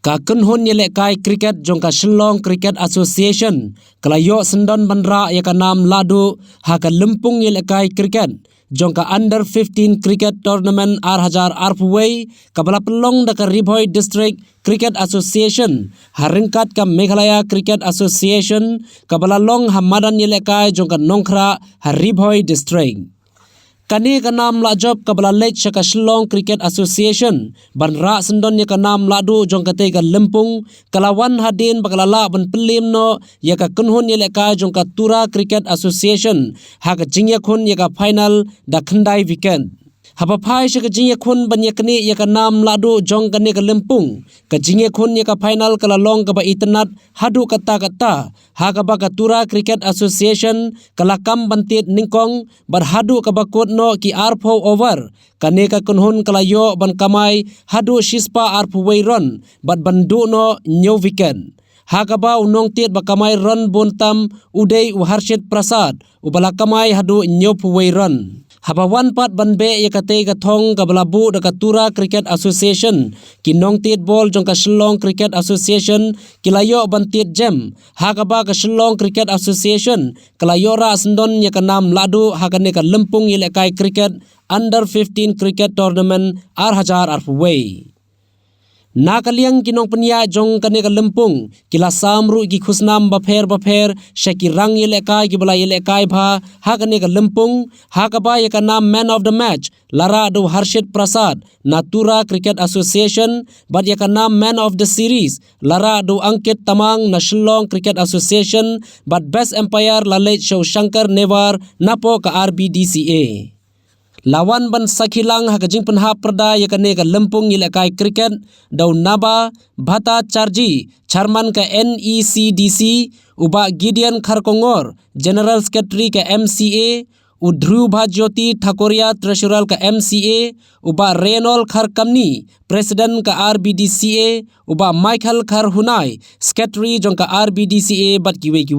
Ka kenhun yelek kai cricket jongka Shillong Cricket Association kelayo sendon bandra ya ka nam ladu ha ka lempung yelek kai cricket jongka under 15 cricket tournament ar arpway kabala pelong da ka Ribhoi District Cricket Association haringkat ka Meghalaya Cricket Association kabala long hamadan yelek kai jongka Nongkhra ha Ribhoi District. Kani ka nam la job kabala lech ka Shillong Cricket Association banra sendon ya ka nam ladu jong kate ka lempung kalawan hadin bakalala ban pelim no ya ka kunhun ya ka jong ka Tura Cricket Association ha ka jingya khun ya ka final da khandai weekend. Haba phai se ka jingya khun ban ya kani ya ka nam ladu jong kani ka lempung ka jingya khun ya ka final kala long ka ba itnat hadu kata ha ka ba ka Tura Cricket Association kala kam bantit ningkong bar hadu ka ba kot no ki arpho over kane ka kunhun kala yo ban kamai hadu shispa arpho way run bat bandu no new weekend. Hakaba unong tit bakamai run bontam uday uharshit prasad ubala kamai hadu nyop way run. Haba wan pat banbe yakate ka thong kabalabu da ka Tura Cricket Association kinong tit ball jong ka Shillong Cricket Association kilayo bantit jam hakaba ka Shillong Cricket Association kalayo ra sendon ya ka nam ladu hakane ka lempung yele kai cricket under 15 cricket tournament arpway. Nakaliang kinong penya jong kane ka lempung kila samru ki khusnam bapher shaki rang yele kai ki bala yele kai bha ha kane ka lempung ha ka ba ya ka nam man of the match lara do Harshit Prasad na Tura Cricket Association bad ya ka nam man of the series lara do Ankit Tamang na Shillong Cricket Association bad best umpire lalej show Shankar Newar napo ka RBDCA. Lawan ban sakhilang hakajing penha perda ya kane ka lempung yele kai cricket daw Naba Bhata Charji chairman ka NECDC uba Gideon Kharkongor general secretary ka MCA Udhru Bhajyoti Thakoria treasurer ka MCA uba Renol Kharkamni president ka RBDCA uba Michael Kharhunai secretary jong ka RBDCA bat kiwe